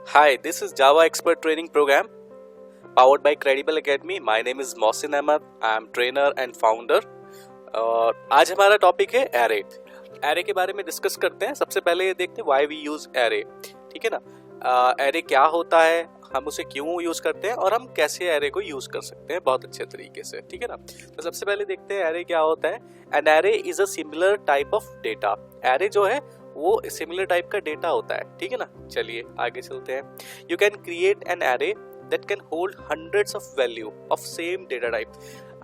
Hi, this is Java Expert Training Program powered by Credible Academy. My name is Mohsin Ahmed. I am trainer and founder. और आज हमारा topic है array. Array के बारे में discuss करते हैं। सबसे पहले ये देखते हैं व्हाई वी यूज एरे। ठीक है ना, एरे क्या होता है, हम उसे क्यों यूज करते हैं और हम कैसे एरे को यूज कर सकते हैं बहुत अच्छे तरीके से। ठीक है ना, तो सबसे पहले देखते हैं एरे क्या होता है। An array is a similar type of data. Array जो है वो सिमिलर टाइप का डेटा होता है। ठीक है ना, चलिए आगे चलते हैं। You can create an array that can hold hundreds of value of same data type.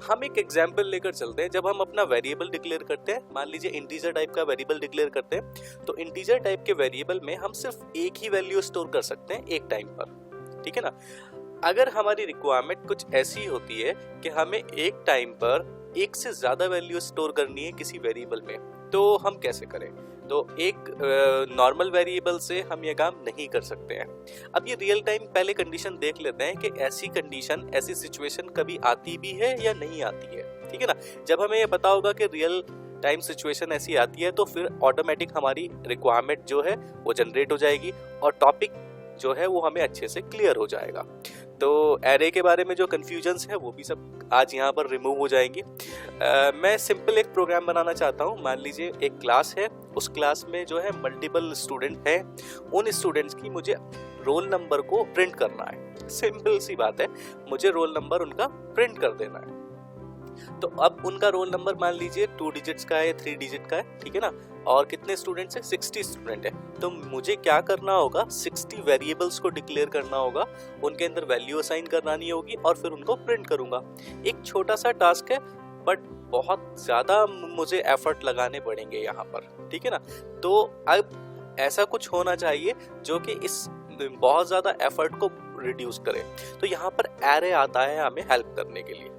हम एक एग्जाम्पल लेकर चलते हैं। जब हम अपना वेरिएबल डिक्लेयर करते हैं, मान लीजिए इंटीजर टाइप का वेरिएबल डिक्लेयर करते हैं, तो इंटीजर टाइप के वेरिएबल में हम सिर्फ एक ही वैल्यू स्टोर कर सकते हैं एक टाइम पर। ठीक है ना, अगर हमारी रिक्वायरमेंट कुछ ऐसी होती है कि हमें एक टाइम पर एक से ज्यादा वैल्यू स्टोर करनी है किसी वेरिएबल में, तो हम कैसे करें। तो एक नॉर्मल वेरिएबल से हम ये काम नहीं कर सकते हैं। अब ये रियल टाइम पहले कंडीशन देख लेते हैं कि ऐसी कंडीशन, ऐसी सिचुएशन कभी आती भी है या नहीं आती है। ठीक है ना, जब हमें ये पता होगा कि रियल टाइम सिचुएशन ऐसी आती है तो फिर ऑटोमेटिक हमारी रिक्वायरमेंट जो है वो जनरेट हो जाएगी और टॉपिक जो है वो हमें अच्छे से क्लियर हो जाएगा। तो एरे के बारे में जो कन्फ्यूजन्स है वो भी सब आज यहाँ पर रिमूव हो जाएंगी। मैं सिंपल एक प्रोग्राम बनाना चाहता हूँ। मान लीजिए एक क्लास है, उस क्लास में जो है मल्टीपल स्टूडेंट हैं। उन स्टूडेंट्स की मुझे रोल नंबर को प्रिंट करना है। सिंपल सी बात है, मुझे रोल नंबर उनका प्रिंट कर देना है। तो अब उनका रोल नंबर मान लीजिए 2 डिजिट्स का है, 3 डिजिट का है। ठीक है ना, और कितने स्टूडेंट्स हैं, 60 स्टूडेंट है। तो मुझे क्या करना होगा, 60 वेरिएबल्स को डिक्लेयर करना होगा, उनके अंदर वैल्यू असाइन करानी होगी और फिर उनको प्रिंट करूंगा। एक छोटा सा टास्क है बट बहुत ज्यादा मुझे एफर्ट लगाने पड़ेंगे यहाँ पर। ठीक है ना, तो अब ऐसा कुछ होना चाहिए जो कि इस बहुत ज्यादा एफर्ट को रिड्यूस करे। तो यहाँ पर एरे आता है हमें हेल्प करने के लिए।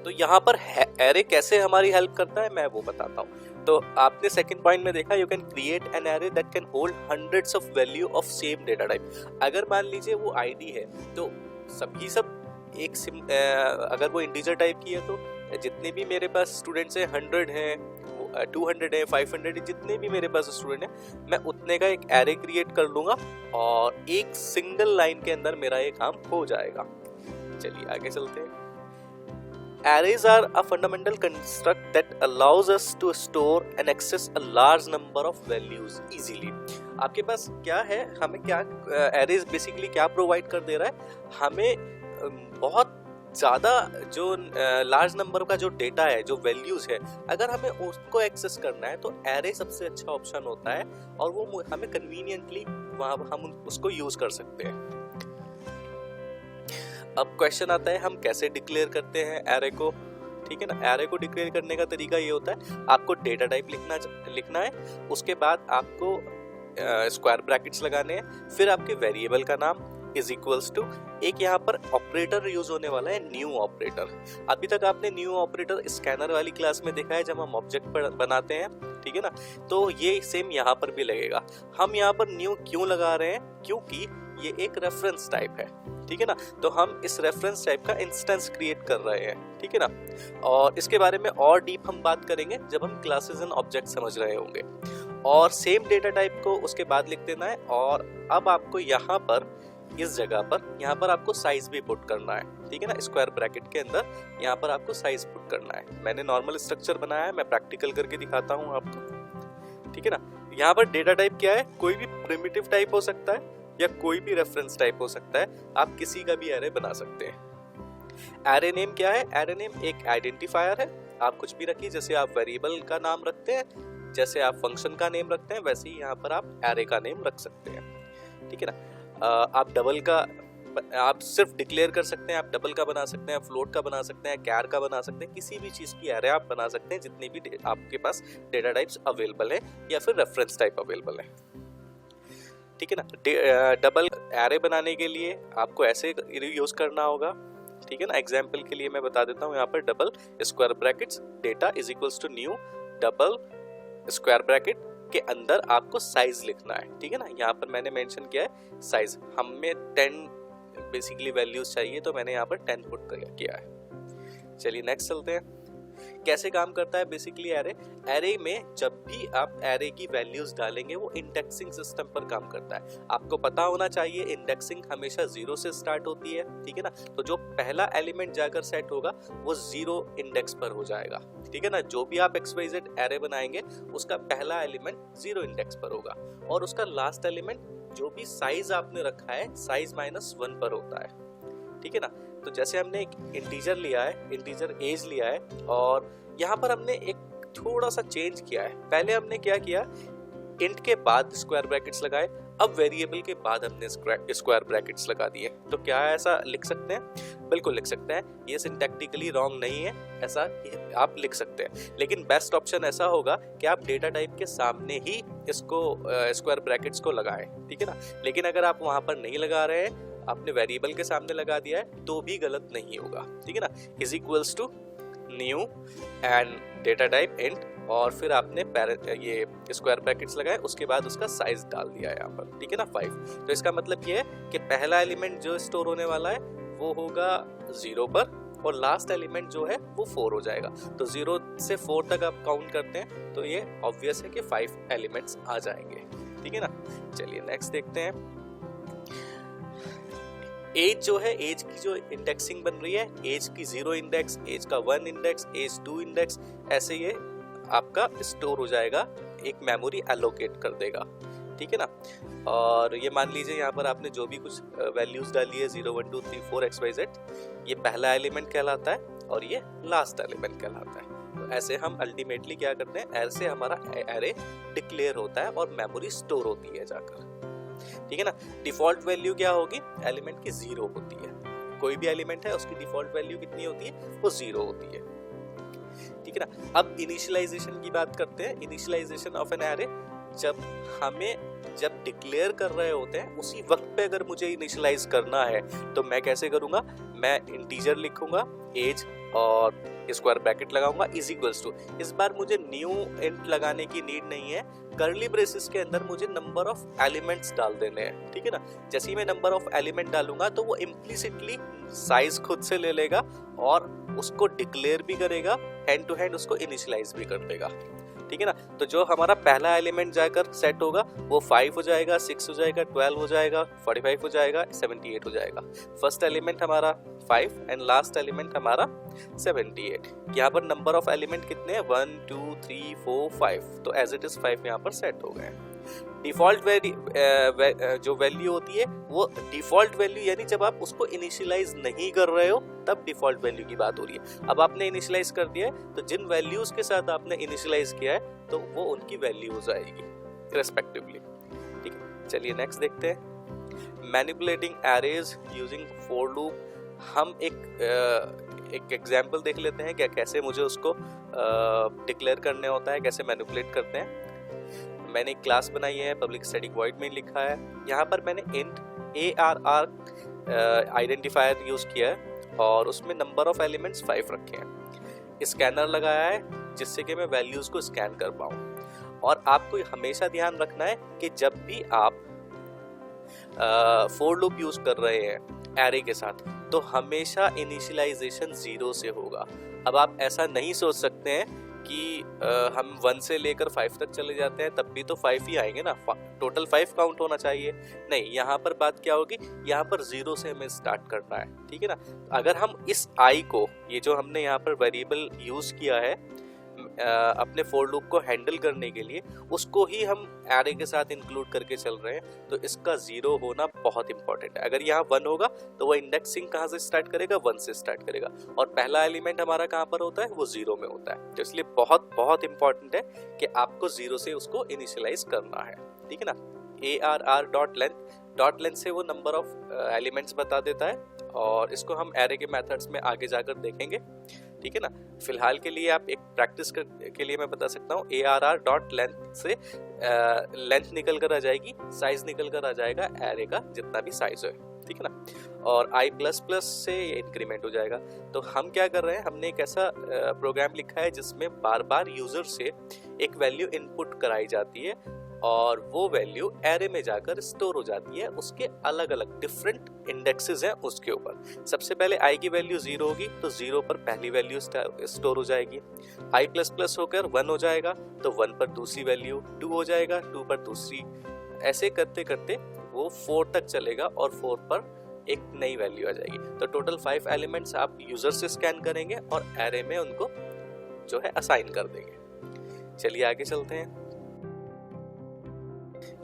तो यहाँ पर एरे कैसे हमारी हेल्प करता है मैं वो बताता हूँ। तो आपने सेकंड पॉइंट में देखा, you can create an array that can hold hundreds of value of same data type. अगर मान लीजिए वो आईडी है तो सभी सब एक अगर वो इंटीजर टाइप की है तो जितने भी मेरे पास स्टूडेंट्स हैं, 100 हैं, 200 है, 500 है, जितने भी मेरे पास स्टूडेंट है, मैं उतने का एक एरे क्रिएट कर लूंगा और एक सिंगल लाइन के अंदर मेरा ये काम हो जाएगा। चलिए आगे चलते हैं। Arrays are a fundamental construct that allows us to store and access a large number of values easily. आपके पास क्या है, हमें क्या arrays बेसिकली क्या प्रोवाइड कर दे रहा है, हमें बहुत ज़्यादा जो लार्ज नंबर का जो डेटा है, जो वैल्यूज है, अगर हमें उसको एक्सेस करना है तो एरे सबसे अच्छा ऑप्शन होता है और वो हमें कन्वीनियंटली वहाँ हम उसको यूज कर सकते हैं। अब क्वेश्चन आता है हम कैसे डिक्लेयर करते हैं एरे को। ठीक है ना, एरे को डिक्लेयर करने का तरीका ये होता है, आपको डेटा टाइप लिखना है, उसके बाद आपको स्क्वायर ब्रैकेट्स लगाने हैं, फिर आपके वेरिएबल का नाम इज इक्वल्स टू एक यहाँ पर ऑपरेटर यूज होने वाला है, न्यू ऑपरेटर। अभी तक आपने न्यू ऑपरेटर स्कैनर वाली क्लास में देखा है जब हम ऑब्जेक्ट बनाते हैं। ठीक है ना, तो ये सेम यहाँ पर भी लगेगा। हम यहाँ पर न्यू क्यों लगा रहे हैं, क्योंकि ये एक रेफरेंस टाइप है। ठीक है ना, तो हम इस रेफरेंस टाइप का इंस्टेंस क्रिएट कर रहे हैं। ठीक है ना, और इसके बारे में और डीप हम बात करेंगे जब हम क्लासेस एंड ऑब्जेक्ट समझ रहे होंगे। और सेम डेटा टाइप को उसके बाद लिख देना है और अब आपको यहाँ पर इस जगह पर यहाँ पर आपको साइज भी पुट करना है। ठीक है ना, स्क्वायर ब्रैकेट के अंदर यहाँ पर आपको साइज पुट करना है। मैंने नॉर्मल स्ट्रक्चर बनाया है, मैं प्रैक्टिकल करके दिखाता हूँ आपको। ठीक है ना, यहाँ पर डेटा टाइप क्या है, कोई भी प्रिमिटिव टाइप हो सकता है या कोई भी रेफरेंस टाइप हो सकता है, आप किसी का भी एरे बना सकते हैं। एरे नेम क्या है, एरे नेम एक आइडेंटिफायर है। आप कुछ भी रखिए, जैसे आप वेरिएबल का नाम रखते हैं, जैसे आप फंक्शन का नेम रखते हैं, वैसे ही यहाँ पर आप एरे का नेम रख सकते हैं। ठीक है ना, आप डबल का आप सिर्फ डिक्लेयर कर सकते हैं, आप डबल का बना सकते हैं, फ्लोट का बना सकते हैं, कैर का बना सकते हैं, किसी भी चीज़ की एरे आप बना सकते हैं जितनी भी आपके पास डेटा टाइप्स अवेलेबल है या फिर रेफरेंस टाइप अवेलेबल है। ठीक है ना, डबल एरे बनाने के लिए आपको ऐसे यूज करना होगा। ठीक है ना, एग्जाम्पल के लिए मैं बता देता हूँ, यहाँ पर double square brackets data is equals to new double square bracket के अंदर आपको साइज लिखना है। ठीक है ना, यहाँ पर मैंने मेंशन किया है साइज, हमें 10 बेसिकली वैल्यूज चाहिए तो मैंने यहाँ पर 10 पुट किया है। चलिए नेक्स्ट चलते हैं। कैसे काम करता है बेसिकली एरे? एरे में जब भी आप एरे की वैल्यूज डालेंगे वो इंडेक्सिंग सिस्टम पर काम करता है। आपको पता होना चाहिए इंडेक्सिंग हमेशा 0 से स्टार्ट होती है, ठीक है ना। तो जो पहला एलिमेंट जाकर सेट होगा वो 0 इंडेक्स पर हो जाएगा, ठीक है ना। जो भी आप XYZ एरे बनाएंगे उसका पहला एलिमेंट 0 इंडेक्स पर होगा और उसका लास्ट एलिमेंट जो भी साइज आपने रखा है साइज -1 पर होता है, ठीक है ना। तो जैसे हमने एक इंटीजर लिया है, इंटीजर एज लिया है और यहाँ पर हमने एक थोड़ा सा चेंज किया है। पहले हमने क्या किया, इंट के बाद स्क्वायर ब्रैकेट्स लगाए, अब वेरिएबल के बाद हमने स्क्वायर ब्रैकेट्स लगा दिए। तो क्या ऐसा लिख सकते हैं? बिल्कुल लिख सकते हैं। ये सिंटैक्टिकली रॉन्ग नहीं है, ऐसा आप लिख सकते हैं। लेकिन बेस्ट ऑप्शन ऐसा होगा कि आप डेटा टाइप के सामने ही इसको स्क्वायर ब्रैकेट्स को लगाएं, ठीक है ना। लेकिन अगर आप वहां पर नहीं लगा रहे हैं, आपने वेरिएबल के सामने लगा दिया है, तो भी गलत नहीं होगा, ठीक है ना। Is equals to new and data type int और फिर आपने ये स्क्वायर ब्रैकेट्स लगाए, उसके बाद उसका साइज डाल दिया है यहाँ पर, ठीक है ना, 5। तो इसका मतलब ये है कि पहला एलिमेंट जो स्टोर होने वाला है वो होगा 0 पर और लास्ट एलिमेंट जो है वो 4 हो जाएगा। तो 0 से 4 तक आप काउंट करते हैं तो ये ऑब्वियस है कि 5 एलिमेंट्स आ जाएंगे, ठीक है ना। चलिए नेक्स्ट देखते हैं। एज जो है, एज की जो इंडेक्सिंग बन रही है, एज की 0 इंडेक्स, एज का 1 इंडेक्स, एज 2 इंडेक्स, ऐसे ये आपका स्टोर हो जाएगा, एक मेमोरी एलोकेट कर देगा, ठीक है ना। और ये मान लीजिए यहाँ पर आपने जो भी कुछ वैल्यूज डाली है 0 1 2 3 4 XYZ, ये पहला एलिमेंट कहलाता है और ये लास्ट एलिमेंट कहलाता है। तो ऐसे हम अल्टीमेटली क्या करते हैं, ऐसे हमारा एरे डिक्लेयर होता है और मेमोरी स्टोर होती है जाकर, ठीक है ना। डिफॉल्ट वैल्यू क्या होगी, एलिमेंट की 0 होती है। कोई भी एलिमेंट है उसकी डिफॉल्ट वैल्यू कितनी होती है, वो 0 होती है, ठीक है ना। अब इनिशियलाइजेशन की बात करते हैं। इनिशियलाइजेशन ऑफ एन एरे, जब डिक्लेयर कर रहे होते हैं उसी वक्त पे अगर मुझे इनिशियलाइज करना है तो मैं कैसे करूंगा, मैं इंटीजर लिखूंगा एज और स्क्वायर ब्रैकेट लगाऊंगा इज इक्वल्स टू, इस बार मुझे न्यू इंट लगाने की नीड नहीं है, कर्ली ब्रेसेस के अंदर मुझे नंबर ऑफ एलिमेंट्स डाल देने हैं, ठीक है ना। जैसे ही मैं नंबर ऑफ एलिमेंट डालूंगा तो वो इम्प्लिसिटली साइज खुद से ले लेगा और उसको डिक्लेयर भी करेगा, हैंड टू हैंड उसको इनिशियलाइज भी कर देगा, ठीक है ना। तो जो हमारा पहला एलिमेंट जाकर सेट होगा वो 5 हो जाएगा, 6 हो जाएगा, 12 हो जाएगा, 45 हो जाएगा, 78 हो जाएगा। फर्स्ट एलिमेंट हमारा 5 एंड लास्ट एलिमेंट हमारा 78। यहाँ पर नंबर ऑफ एलिमेंट कितने हैं, 1 2 3 4 5, तो एज इट इज 5 यहाँ पर सेट हो गए। डिफॉल्ट जो वैल्यू होती है वो डिफॉल्ट वैल्यू, यानी जब आप उसको इनिशियलाइज नहीं कर रहे हो तब डिफॉल्ट वैल्यू की बात हो रही है। अब आपने इनिशियलाइज कर दिया है तो जिन वैल्यूज के साथ आपने इनिशियलाइज किया है तो वो उनकी वैल्यू हो जाएगी रेस्पेक्टिवली, ठीक है। चलिए नेक्स्ट देखते हैं, manipulating arrays using for loop. हम एक एग्जांपल देख लेते हैं क्या कैसे मुझे उसको डिक्लेयर करने होता है, कैसे मैनिपुलेट करते हैं। मैंने एक क्लास बनाई है, पब्लिक स्टैटिक वॉइड में लिखा है। यहाँ पर मैंने इंट ARR आइडेंटिफायर यूज किया है और उसमें नंबर ऑफ एलिमेंट्स 5 रखे हैं। स्कैनर लगाया है जिससे कि मैं वैल्यूज को स्कैन कर पाऊँ। और आपको हमेशा ध्यान रखना है कि जब भी आप फॉर लूप यूज कर रहे हैं एरे के साथ तो हमेशा इनिशियलाइजेशन 0 से होगा। अब आप ऐसा नहीं सोच सकते हैं कि हम 1 से लेकर 5 तक चले जाते हैं तब भी तो 5 ही आएंगे ना, टोटल 5 काउंट होना चाहिए। नहीं, यहाँ पर बात क्या होगी, यहाँ पर 0 से हमें स्टार्ट करना है, ठीक है ना। अगर हम इस आई को, ये जो हमने यहाँ पर वेरिएबल यूज किया है अपने फॉर लूप को हैंडल करने के लिए, उसको ही हम एरे के साथ इंक्लूड करके चल रहे हैं, तो इसका 0 होना बहुत इंपॉर्टेंट है। अगर यहाँ 1 होगा तो वो इंडेक्सिंग कहाँ से स्टार्ट करेगा, 1 से स्टार्ट करेगा और पहला एलिमेंट हमारा कहाँ पर होता है, वो 0 में होता है। तो इसलिए बहुत बहुत इंपॉर्टेंट है कि आपको 0 से उसको इनिशियलाइज करना है, ठीक है ना। ARR.length से वो नंबर ऑफ एलिमेंट्स बता देता है और इसको हम एरे के मेथड्स में आगे जाकर देखेंगे, ठीक है ना। फिलहाल के लिए आप एक प्रैक्टिस के लिए मैं बता सकता हूँ, ARR.length से लेंथ निकल कर आ जाएगी, साइज निकल कर आ जाएगा एरे का जितना भी साइज है, ठीक है ना। और I++ से ये इंक्रीमेंट हो जाएगा। तो हम क्या कर रहे हैं, हमने एक ऐसा प्रोग्राम लिखा है जिसमें बार बार यूजर से एक वैल्यू इनपुट कराई जाती है और वो वैल्यू एरे में जाकर स्टोर हो जाती है, उसके अलग अलग डिफरेंट इंडेक्सेस हैं उसके ऊपर। सबसे पहले आई की वैल्यू 0 होगी तो 0 पर पहली वैल्यू स्टोर हो जाएगी, आई प्लस प्लस होकर 1 हो जाएगा तो 1 पर दूसरी वैल्यू, 2 हो जाएगा 2 पर दूसरी, ऐसे करते करते वो 4 तक चलेगा और 4 पर एक नई वैल्यू आ जाएगी। तो टोटल 5 एलिमेंट्स आप यूजर से स्कैन करेंगे और एरे में उनको जो है असाइन कर देंगे। चलिए आगे चलते हैं।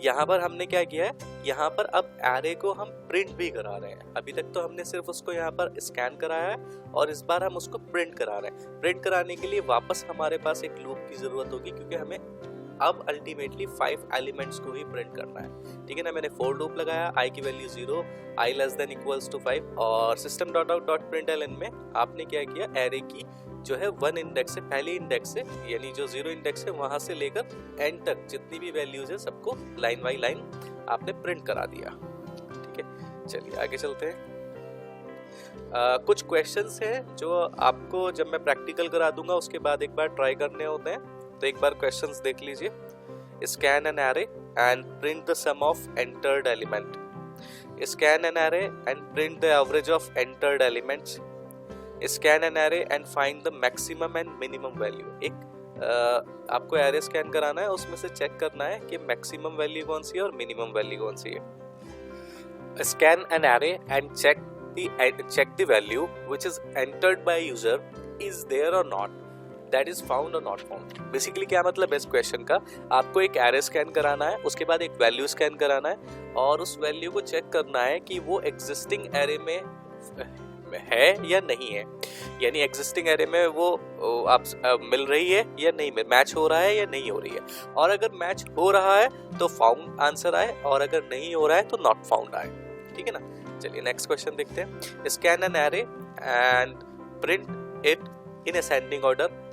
यहाँ पर हमने क्या किया है, यहाँ पर अब एरे को हम प्रिंट भी करा रहे हैं। अभी तक तो हमने सिर्फ उसको यहाँ पर स्कैन कराया है और इस बार हम उसको प्रिंट करा रहे हैं। प्रिंट कराने के लिए वापस हमारे पास एक लूप की जरूरत होगी, क्योंकि हमें अब अल्टीमेटली 5 एलिमेंट्स को ही प्रिंट करना है। ठीक है ना, मैंने फोर लूप लगाया, आई की value 0, i less than equals to 5 और system dot out dot println में आपने क्या किया, एरे की जो है 1 इंडेक्स से, पहले इंडेक्स से यानी जो 0 इंडेक्स है वहां से लेकर एंड तक जितनी भी वैल्यूज है सबको लाइन बाई लाइन आपने प्रिंट करा दिया। ठीक है, चलिए आगे चलते हैं। कुछ क्वेश्चंस हैं जो आपको जब मैं प्रैक्टिकल करा दूंगा उसके बाद एक बार ट्राई करने होते हैं, तो एक बार क्वेश्चंस देख लीजिए। Scan an array and print the sum of entered element, scan an array and print the average of entered elements, scan an array and find the maximum and minimum value. एक आपको array scan कराना है, उसमें से check करना है कि maximum value कौन सी है और मिनिमम वैल्यू कौन सी है। Scan an array and check the value which is entered by user is there और नॉट, दैट इज फाउंड और नॉट फाउंड। बेसिकली क्या मतलब है इस क्वेश्चन का, आपको एक एरे स्कैन कराना है, उसके बाद एक वैल्यू स्कैन कराना है और उस वैल्यू को चेक करना है कि वो एग्जिस्टिंग एरे में है या नहीं है, यानी एग्जिस्टिंग एरे में वो आप मिल रही है या नहीं, मैच हो रहा है या नहीं हो रही है। और अगर मैच हो रहा है तो फाउंड आंसर आए और अगर नहीं हो रहा है तो नॉट फाउंड आए। ठीक है ना, चलिए नेक्स्ट क्वेश्चन देखते हैं। Scan an array and print it in ascending order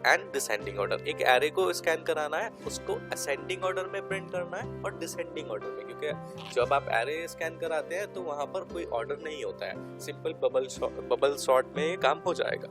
and descending order. एक एरे को स्कैन कराना है, उसको असेंडिंग ऑर्डर में प्रिंट करना है और डिसेंडिंग ऑर्डर में, क्योंकि जब आप एरे स्कैन कराते हैं तो वहां पर कोई ऑर्डर नहीं होता है, सिंपल बबल सॉर्ट में ये काम हो जाएगा।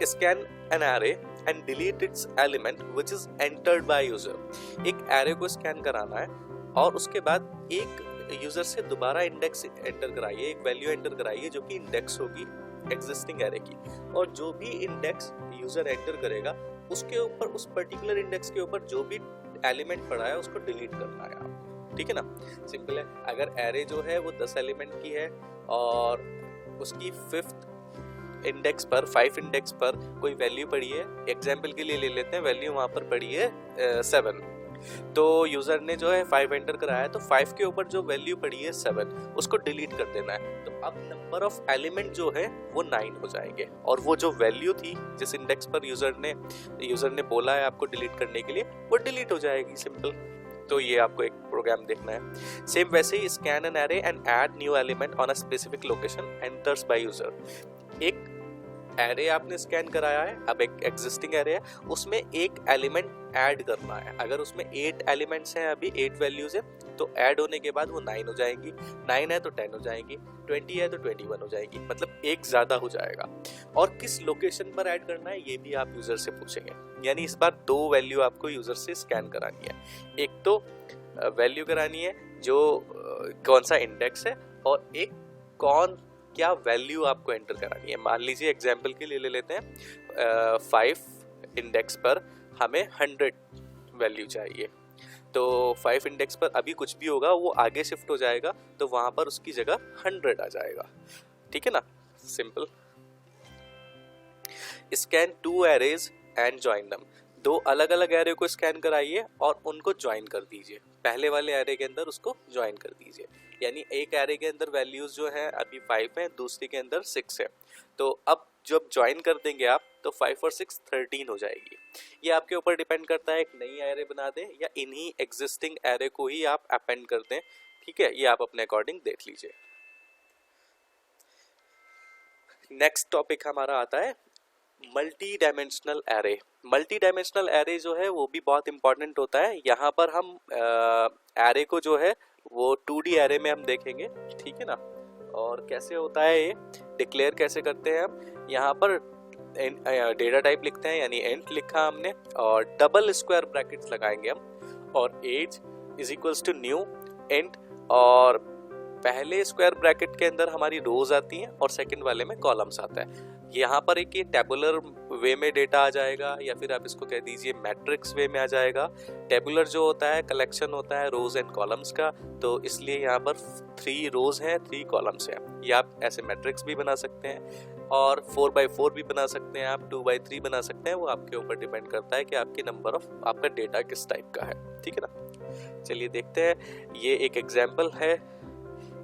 Scan an array and delete it's element which is entered by user. एक एरे को स्कैन कराना है और उसके बाद एक यूजर से दोबारा इंडेक्स एंटर कराइए, एक वैल्यू एंटर कराइए जो कि इंडेक्स होगी एग्जिस्टिंग एरे की, और जो भी इंडेक्स यूजर एंटर करेगा उसके ऊपर, उस पर्टिकुलर इंडेक्स के ऊपर जो भी एलिमेंट पड़ा है उसको डिलीट करना है आपको। ठीक है ना, सिंपल है। अगर एरे जो है वो 10 एलिमेंट की है और उसकी 5th इंडेक्स पर 5 इंडेक्स पर कोई वैल्यू पड़ी है, एग्जाम्पल के लिए ले लेते हैं, वैल्यू वहां पर पड़ी है 7, तो यूजर ने जो है 5 एंटर कराया, तो 5 के ऊपर जो वैल्यू पड़ी है 7 उसको डिलीट कर देना है। तो अब नंबर ऑफ एलिमेंट जो है वो 9 हो जाएंगे और वो जो वैल्यू थी जिस इंडेक्स पर यूजर ने बोला है आपको डिलीट करने के लिए, वो डिलीट हो जाएगी, सिंपल। तो ये आपको एक प्रोग्राम देखना है। सेम वैसे ही scan an array and add new element on a specific location enters by user. एक एरे आपने स्कैन कराया है, अब एक एग्जिस्टिंग एरे है, उसमें एक एलिमेंट ऐड करना है। अगर उसमें 8 एलिमेंट्स हैं, अभी 8 वैल्यूज है, तो ऐड होने के बाद वो 9 हो जाएंगी, 9 है तो 10 हो जाएंगी, 20 है तो 21 हो जाएगी, मतलब एक ज्यादा हो जाएगा। और किस लोकेशन पर ऐड करना है ये भी आप यूजर से पूछेंगे, यानी इस बार 2 वैल्यू आपको यूजर से स्कैन करानी है। एक तो वैल्यू करानी है जो कौन सा इंडेक्स है, और एक क्या वैल्यू आपको एंटर करानी है। मान लीजिए एग्जाम्पल के लिए ले लेते हैं 5 इंडेक्स पर हमें 100 वैल्यू चाहिए, तो 5 इंडेक्स पर अभी कुछ भी होगा वो आगे शिफ्ट हो जाएगा, तो वहां पर उसकी जगह 100 आ जाएगा। ठीक है ना, simple. Scan 2 arrays and join them. 2 अलग अलग एरे को स्कैन कराइए और उनको ज्वाइन कर दीजिए, पहले वाले एरे के अंदर उसको ज्वाइन कर दीजिए। यानी एक एरे के अंदर वैल्यूज जो है अभी 5 है, दूसरे के अंदर 6 है, तो अब जब ज्वाइन कर देंगे आप तो 5 और 6 13 हो जाएगी। ये आपके ऊपर डिपेंड करता है, एक नई एरे बना दें या इन्हीं एग्जिस्टिंग एरे को ही आप अपेंड कर दें। ठीक है, ये आप अपने अकॉर्डिंग देख लीजिए। नेक्स्ट टॉपिक हमारा आता है multi dimensional array. Multi dimensional array जो है वो भी बहुत इंपॉर्टेंट होता है। यहाँ पर हम एरे को जो है वो 2D एरे में हम देखेंगे। ठीक है ना, और कैसे होता है ये, डिक्लेयर कैसे करते हैं हम। यहाँ पर डेटा टाइप लिखते हैं यानी इंट लिखा हमने, और डबल स्क्वायर ब्रैकेट्स लगाएंगे हम, और age is equals to new int, और पहले स्क्वायर ब्रैकेट के अंदर हमारी रोज आती हैं और सेकंड वाले में कॉलम्स आता है। यहाँ पर एक ये टेबुलर वे में डेटा आ जाएगा, या फिर आप इसको कह दीजिए मैट्रिक्स वे में आ जाएगा। टेबुलर जो होता है कलेक्शन होता है रोज एंड कॉलम्स का, तो इसलिए यहाँ पर 3 रोज हैं 3 कॉलम्स हैं। या आप ऐसे मैट्रिक्स भी बना सकते हैं, और 4x4 भी बना सकते हैं, आप 2x3 बना सकते हैं, वो आपके ऊपर डिपेंड करता है कि आपकी नंबर ऑफ आपका डेटा किस टाइप का है। ठीक है ना, चलिए देखते हैं। ये एक एग्जाम्पल है,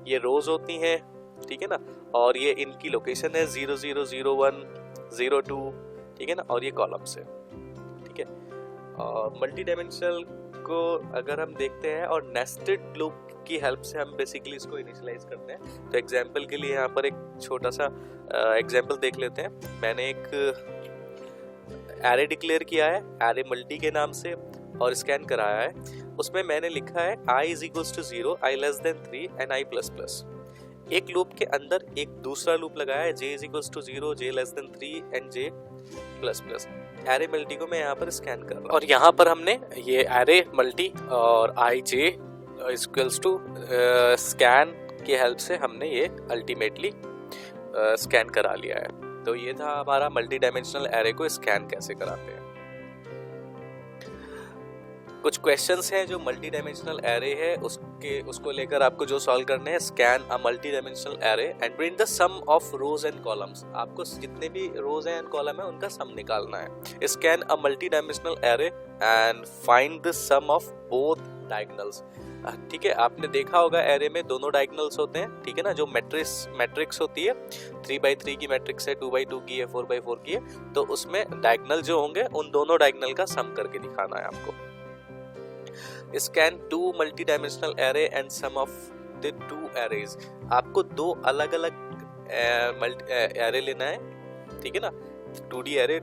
ये रोज होती हैं, ठीक है ना, और ये इनकी लोकेशन है 0 0 0 1 0 2, ठीक है ना, और ये कॉलम्स है। ठीक है, और मल्टी डायमेंशनल को अगर हम देखते हैं और नेस्टेड लूप की हेल्प से हम बेसिकली इसको इनिशियलाइज करते हैं। तो एग्जांपल के लिए यहाँ पर एक छोटा सा एग्जांपल देख लेते हैं। मैंने एक एरे डिक्लेयर किया है एरे मल्टी के नाम से और स्कैन कराया है। उसमें मैंने लिखा है i is equals to 0, i less than 3 and i plus plus. एक लूप के अंदर एक दूसरा लूप लगाया है j is equals to 0, j less than 3 and j plus plus. Array multi को मैं यहाँ पर स्कैन कर रहा हूँ, और यहाँ पर हमने ये एरे मल्टी और i j equals to scan की हेल्प से हमने ये अल्टीमेटली स्कैन करा लिया है। तो ये था हमारा मल्टी डायमेंशनल एरे को स्कैन कैसे कराते हैं। कुछ क्वेश्चंस हैं जो मल्टी डायमेंशनल एरे है उसको लेकर आपको जो सॉल्व करने हैं। Scan a multi dimensional array and print the sum of rows and columns. आपको जितने भी रोज एंड कॉलम है उनका सम निकालना है। Scan a multi dimensional array and find the sum of both diagonals. ठीक है, आपने देखा होगा एरे में दोनों डायगोनल्स होते हैं। ठीक है ना, जो मैट्रिक्स होती है 3x3 की मैट्रिक्स है, 2x2 की है, 4x4 की है, तो उसमें डायगोनल जो होंगे उन दोनों डायगोनल का सम करके दिखाना है आपको। Scan 2 multi dimensional array and sum of the 2 arrays. आपको 2 अलग अलग एरे लेना है, ठीक है ना, 2D एरे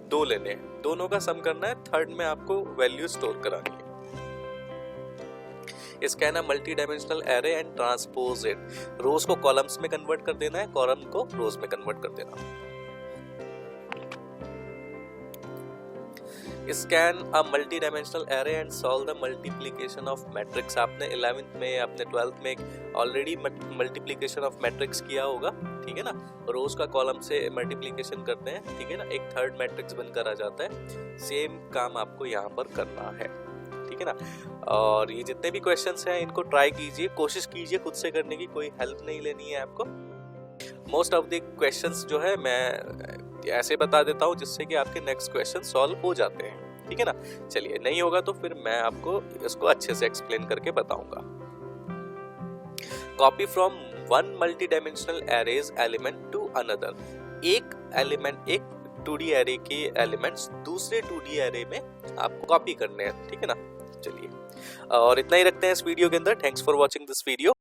2 लेने हैं, दोनों का सम करना है, थर्ड में आपको वैल्यू स्टोर करानी है। Scan a multi dimensional array and transpose it. Rows को कॉलम्स में कन्वर्ट कर देना है, कॉलम को रोज में कन्वर्ट कर देना। Scan a multi dimensional array and solve the multiplication of matrix. आपने 11th में अपने 12th में ऑलरेडी मल्टीप्लिकेशन ऑफ मैट्रिक्स किया होगा। ठीक है ना, रोज का कॉलम से मल्टीप्लिकेशन करते हैं, ठीक है ना, एक थर्ड मैट्रिक्स बनकर आ जाता है। सेम काम आपको यहाँ पर करना है, ठीक है ना। और ये जितने भी क्वेश्चंस हैं इनको ट्राई कीजिए, कोशिश कीजिए खुद से करने की, कोई हेल्प नहीं लेनी है आपको। मोस्ट ऑफ द क्वेश्चंस जो है मैं ऐसे बता देता हूँ जिससे कि आपके नेक्स्ट क्वेश्चन सॉल्व हो जाते हैं, ठीक है ना। चलिए, नहीं होगा तो फिर मैं आपको इसको अच्छे से एक्सप्लेन करके बताऊंगा। Copy from one multi dimensional arrays element to another. एक एलिमेंट, एक 2D एरे के एलिमेंट्स दूसरे 2D एरे में आपको कॉपी करने हैं, ठीक है ना। चलिए, और इतना ही रखते हैं इस वीडियो के अंदर। Thanks for watching this video.